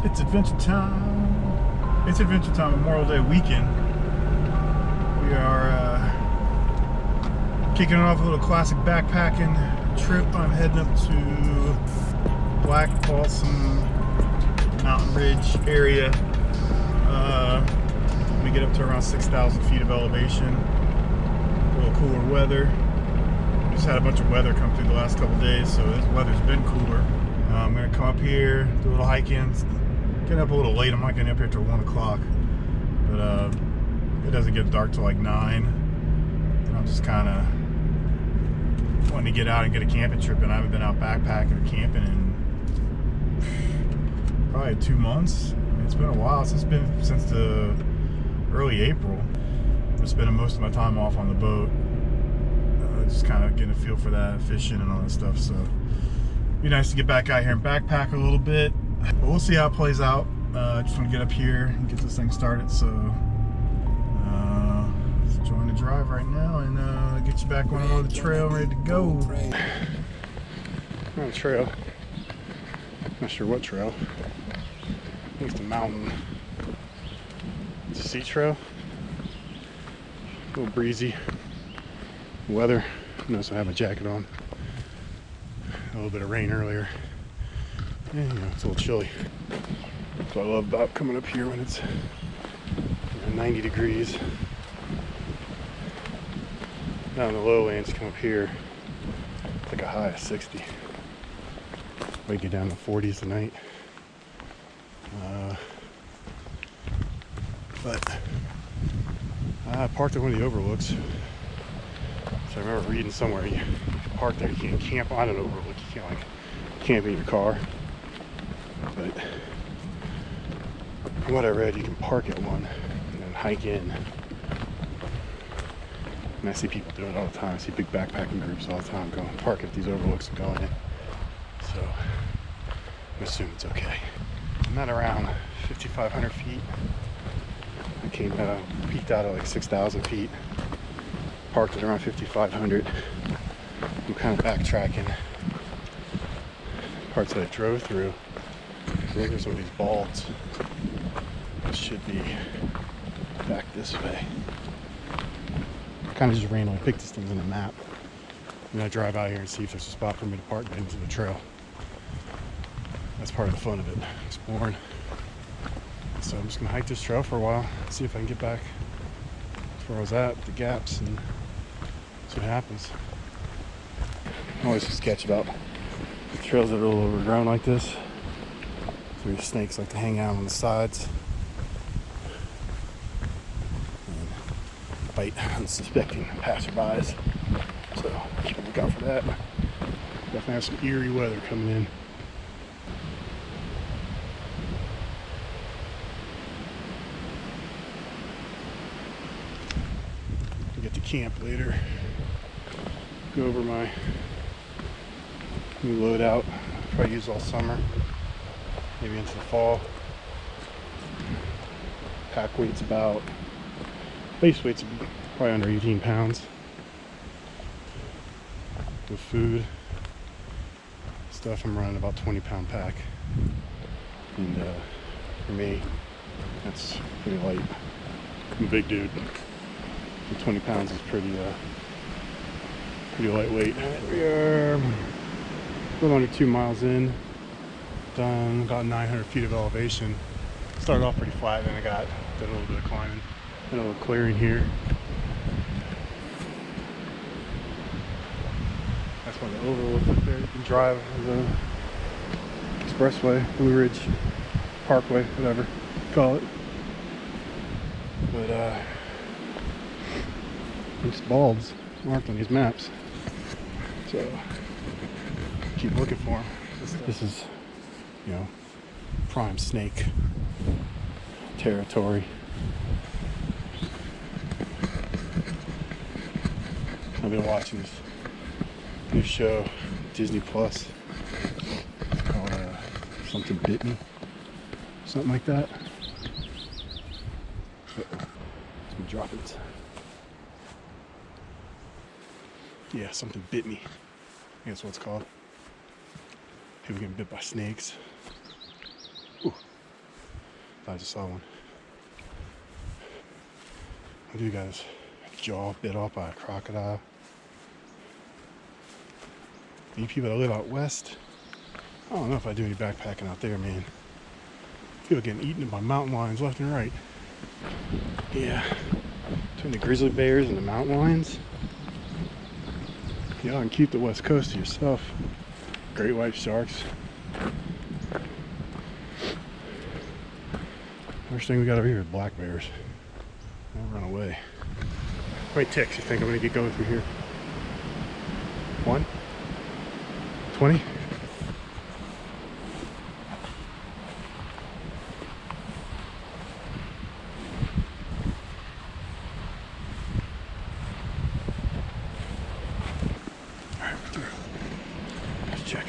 It's adventure time. It's adventure time, Memorial Day weekend. We are kicking off a little classic backpacking trip. I'm heading up to Black Balsam Mountain Ridge area. We get up to around 6,000 feet of elevation. A little cooler weather. Just had a bunch of weather come through the last couple days, so this weather's been cooler. I'm gonna come up here, do a little hiking. Getting up a little late. I'm not getting up here till 1 o'clock, but it doesn't get dark till like 9. And I'm just kind of wanting to get out and get a camping trip, and I haven't been out backpacking or camping in probably 2 months. I mean, it's been a while. Since the early April. I've been spending most of my time off on the boat, just kind of getting a feel for that, fishing and all that stuff. So it'd be nice to get back out here and backpack a little bit. But we'll see how it plays out. I just want to get up here and get this thing started. So let's join the drive right now and get you back on the trail, ready to go. We're on the trail. Not sure what trail. I think it's the mountain. It's a sea trail. A little breezy. Weather. Notice I have my jacket on. A little bit of rain earlier. And, you know, it's a little chilly. That's what I love about coming up here when it's 90 degrees. Down in the lowlands, come up here, it's like a high of 60. We get down to 40s tonight. But I parked at one of the overlooks. So I remember reading somewhere you can park there, you can't camp on an overlook, you can't like camp in your car. But from what I read, you can park at one and then hike in. And I see people doing it all the time. I see big backpacking groups all the time going park at these overlooks and going in. So I assume it's okay. I'm at around 5,500 feet. I peaked out at like 6,000 feet. Parked at around 5,500. I'm kind of backtracking parts that I drove through. I think there's some of these balds. This should be back this way. I kind of just randomly picked these things on the map. And I drive out here and see if there's a spot for me to park and get into the trail. That's part of the fun of it, exploring. So I'm just gonna hike this trail for a while, see if I can get back to where I was at, the gaps, and see what happens. I'm always sketch about the trails that are a little overgrown like this. So your snakes like to hang out on the sides and bite unsuspecting passerbys. So keep a lookout for that. Definitely have some eerie weather coming in. I'll get to camp later. Go over my new loadout. Probably use all summer, maybe into the fall. Pack weight's base weight's probably under 18 pounds. With food stuff, I'm running about 20-pound pack, and for me, that's pretty light. I'm a big dude. And 20 pounds is pretty lightweight. We are a little under 2 miles in, done about 900 feet of elevation. Started off pretty flat, then I did a little bit of climbing, and a little clearing here. That's one of the overlooks up there. You can drive the expressway, Blue Ridge, Parkway, whatever you call it. But these bulbs marked on these maps, so keep looking for them. This is, you know, prime snake territory. I've been watching this new show, Disney Plus. It's called Something Bit Me, something like that. Let me drop it. Yeah, Something Bit Me. I think that's what it's called. People getting bit by snakes. Ooh, I just saw one. What do you guys? Jaw bit off by a crocodile. You people that live out west, I don't know if I do any backpacking out there, man. People getting eaten by mountain lions left and right. Yeah, between the grizzly bears and the mountain lions, y'all can keep the west coast to yourself. Great white sharks. First thing we got over here is black bears. They'll run away. Wait, ticks, you think I'm gonna get going through here? 1? 20? Alright, we're through. Let's check.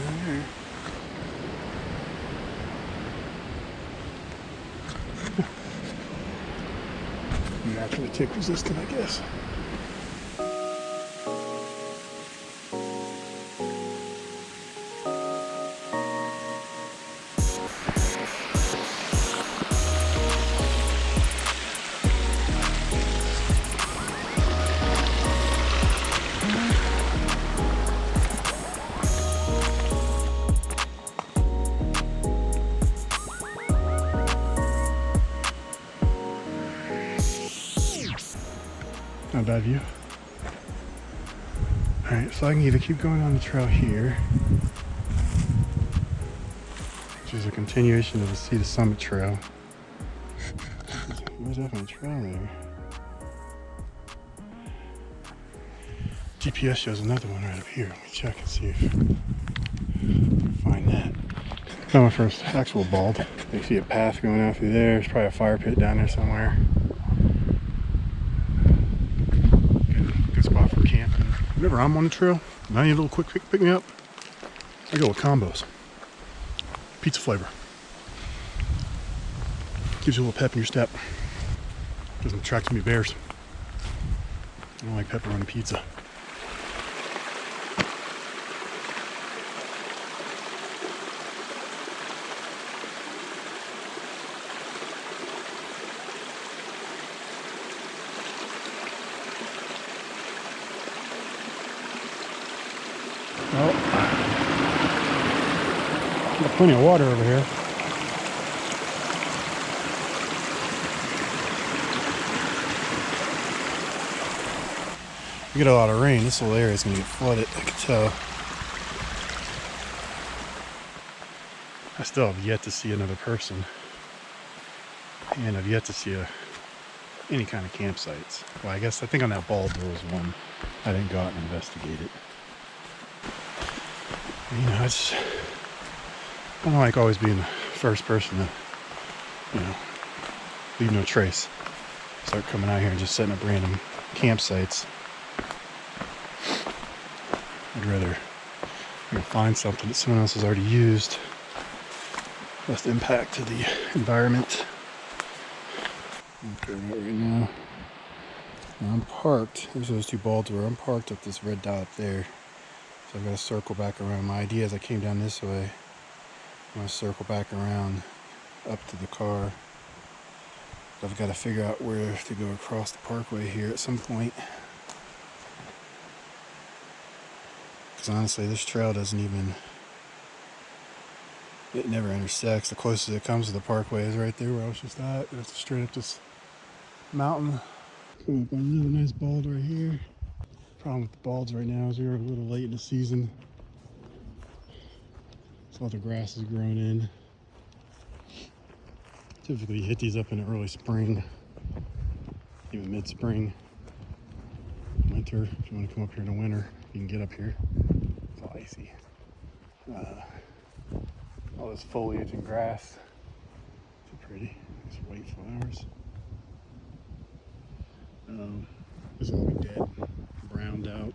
Alright. Naturally tick resistant, I guess. Not a bad view. Alright, so I can either keep going on the trail here, which is a continuation of the Sea to Summit Trail. There's definitely a trail there. GPS shows another one right up here. Let me check and see if I can find that. Found my first actual bald. You see a path going out through there. There's probably a fire pit down there somewhere. Good spot for camping. Whenever I'm on the trail, and I need a little quick pick me up, I go with combos. Pizza flavor. Gives you a little pep in your step. Doesn't attract too many bears. I don't like pepperoni pizza. Well, got plenty of water over here. We get a lot of rain. This whole area is going to get flooded, I can tell. I still have yet to see another person. And I've yet to see any kind of campsites. Well, I think on that bald there was one. I didn't go out and investigate it. You know, I don't like always being the first person to, leave no trace. Start coming out here and just setting up random campsites. I'd rather find something that someone else has already used. Less impact to the environment. Okay, right now, I'm parked. There's those two balds where I'm parked up this red dot up there. So I've got to circle back around. My idea is I came down this way. I'm going to circle back around up to the car. I've got to figure out where to go across the Parkway here at some point. Because honestly, this trail doesn't even... It never intersects. The closest it comes to the Parkway is right there where I was just at. It's straight up this mountain. Come up on another nice bald right here. Problem with the balds right now is we're a little late in the season. So all the grass is growing in. Typically you hit these up in the early spring, even mid-spring. Winter, if you want to come up here in the winter, you can get up here. It's all icy. All this foliage and grass. Too pretty. These white flowers. This will be dead. Browned out,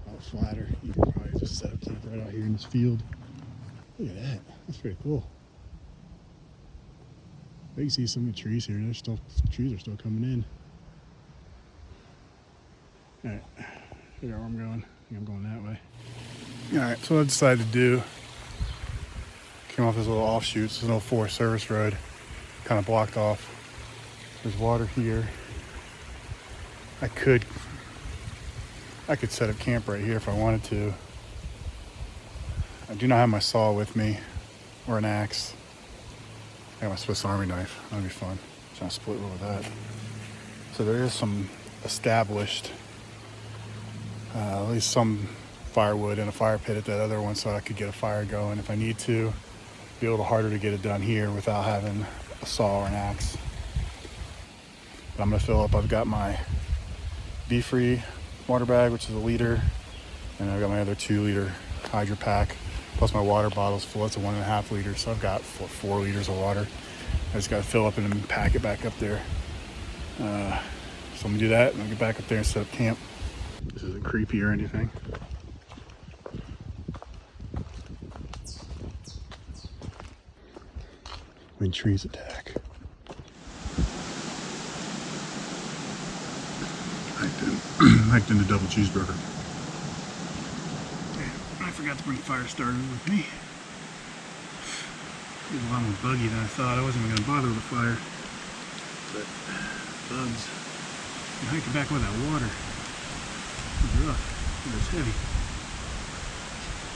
all flatter. You could probably just set up camp right out here in this field. Look at that. That's pretty cool. You can see some of the trees here. Trees are still coming in. Alright, figure out where I'm going. I think I'm going that way. Alright, so what I decided to do, came off this little offshoot, this is an old Forest Service road, kind of blocked off. There's water here. I could set up camp right here if I wanted to. I do not have my saw with me, or an axe. I got my Swiss Army knife, that'll be fun. Trying to split one with that. So there is some established, at least some firewood and a fire pit at that other one so I could get a fire going if I need to. Be a little harder to get it done here without having a saw or an axe. But I'm gonna fill up, I've got my Be-Free water bag, which is a liter, and I've got my other 2-liter Hydro Pack, plus my water bottle's full, it's a 1.5 liter, so I've got 4 liters of water. I just gotta fill up and then pack it back up there. So I'm gonna do that and I'll get back up there and set up camp. This isn't creepy or anything. When trees attack. Hiked in a double cheeseburger. I forgot to bring fire starter with me. It was a lot more buggy than I thought. I wasn't even gonna bother with the fire. But bugs. I'm hiking back with that water. It's rough. It's heavy.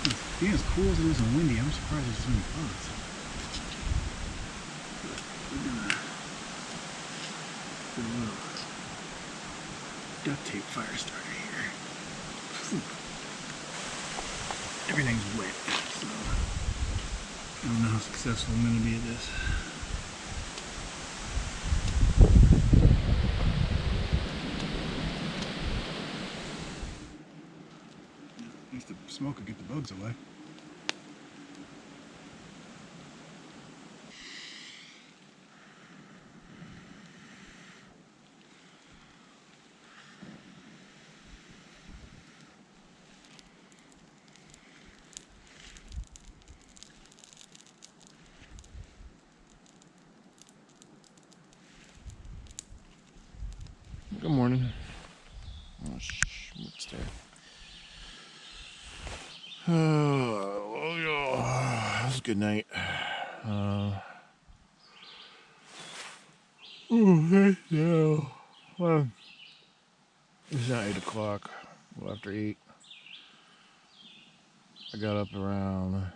It's being as cool as it is and windy, I'm surprised there's so many bugs. We're gonna put a little duct tape fire starter here. Everything's wet, so I don't know how successful I'm gonna be at this. At least the smoke will get the bugs away. Good morning. Oh, what's there? Oh, that was a good night. No. Well, it's now 8 o'clock. Well, after 8. I got up around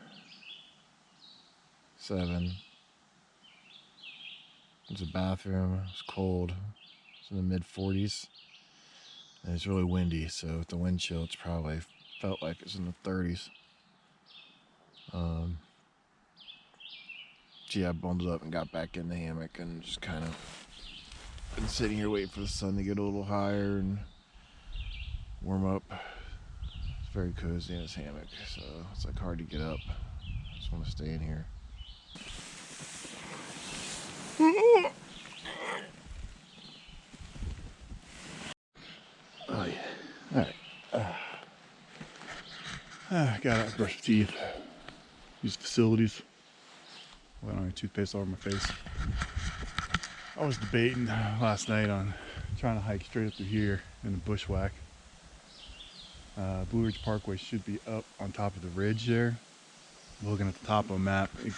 7. There's a bathroom. It's cold. It's in the mid-40s. And it's really windy, so with the wind chill, it's probably felt like it's in the 30s. I bundled up and got back in the hammock and just kind of been sitting here waiting for the sun to get a little higher and warm up. It's very cozy in this hammock, so it's like hard to get up. I just want to stay in here. Oh yeah. Alright. Got out, brush my teeth, use facilities. Went on a toothpaste all over my face. I was debating last night on trying to hike straight up through here in the bushwhack. Blue Ridge Parkway should be up on top of the ridge there. Looking at the top of a map, it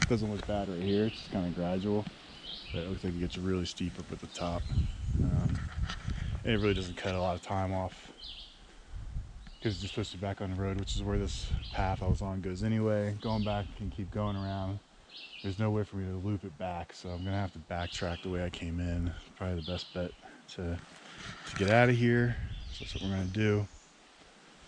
doesn't look bad right here. It's just kind of gradual, but it looks like it gets really steep up at the top. And it really doesn't cut a lot of time off because it's just supposed to be back on the road, which is where this path I was on goes anyway. Going back and keep going around. There's no way for me to loop it back, so I'm gonna have to backtrack the way I came in. Probably the best bet to get out of here. So that's what we're gonna do.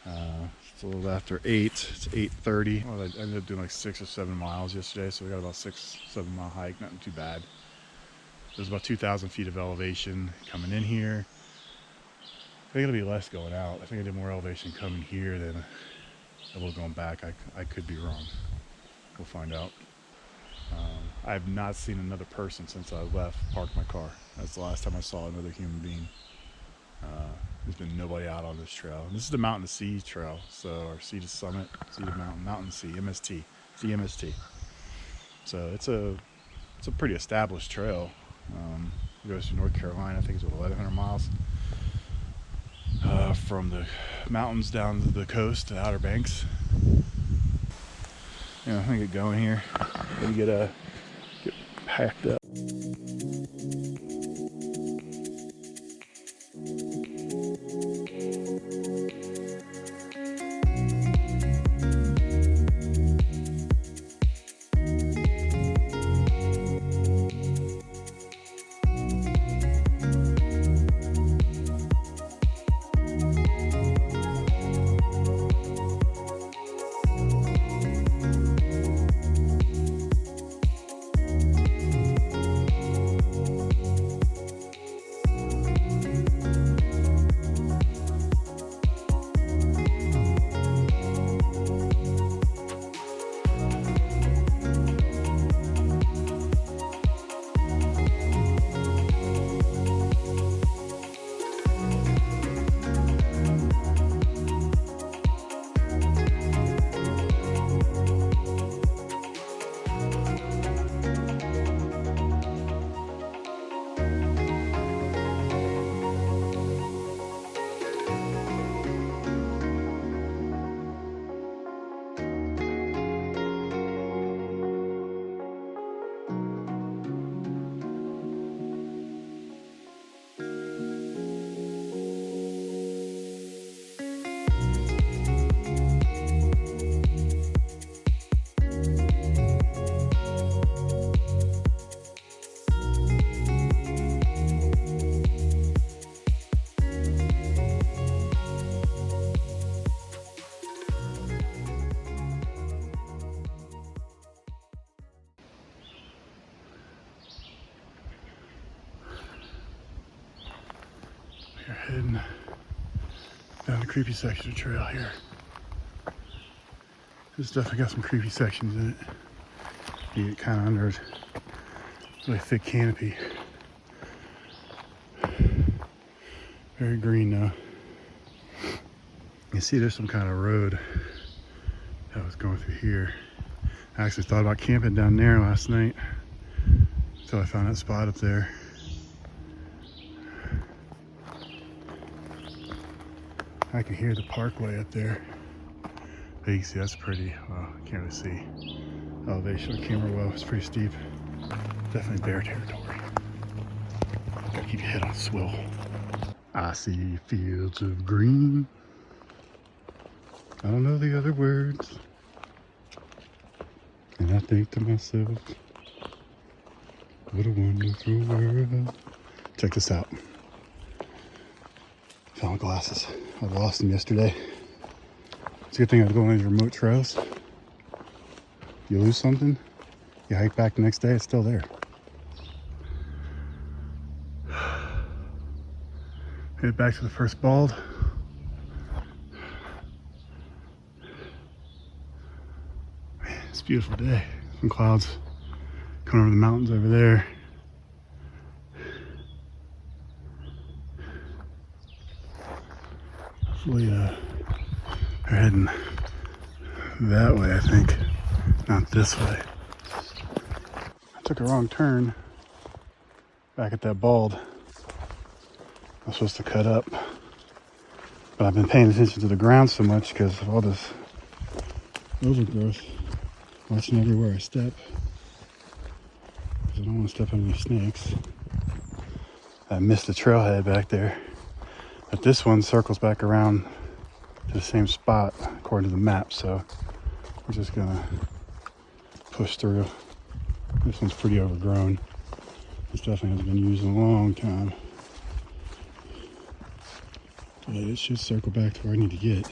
It's a little after 8. It's 8:30. Well, I ended up doing like 6 or 7 miles yesterday, so we got about 6-7 mile hike. Nothing too bad. There's about 2,000 feet of elevation coming in here. I think it'll be less going out. I think I did more elevation coming here than I will going back. I could be wrong. We'll find out. I have not seen another person since I parked my car. That's the last time I saw another human being. There's been nobody out on this trail. And this is the Mountain to Sea trail. So our Sea to Summit, Sea to Mountain to Sea, MST, CMST. So it's a pretty established trail. It goes to North Carolina. I think it's 1,100 miles. from the mountains down to the coast, the Outer Banks. Yeah, I'm gonna get going here. Gonna get packed up. We're heading down the creepy section of trail here. This definitely got some creepy sections in it. You get kind of under a really thick canopy. Very green though. You see there's some kind of road that was going through here. I actually thought about camping down there last night until I found that spot up there. I can hear the Parkway up there. But you can see that's pretty, well, I can't really see elevation on camera well. It's pretty steep. Definitely bear territory. Gotta keep your head on a swivel. I see fields of green. I don't know the other words. And I think to myself, what a wonderful world. Check this out. Found my glasses. I lost them yesterday. It's a good thing I was going on these remote trails. You lose something, you hike back the next day, it's still there. Head back to the first bald. Man, it's a beautiful day. Some clouds coming over the mountains over there. Hopefully, they're heading that way, I think, not this way. I took a wrong turn back at that bald. I was supposed to cut up, but I've been paying attention to the ground so much because of all this overgrowth, watching everywhere I step, because I don't want to step on any snakes. I missed the trailhead back there, but this one circles back around to the same spot according to the map, so we're just gonna push through. This one's pretty overgrown. This definitely hasn't been used in a long time. But it should circle back to where I need to get.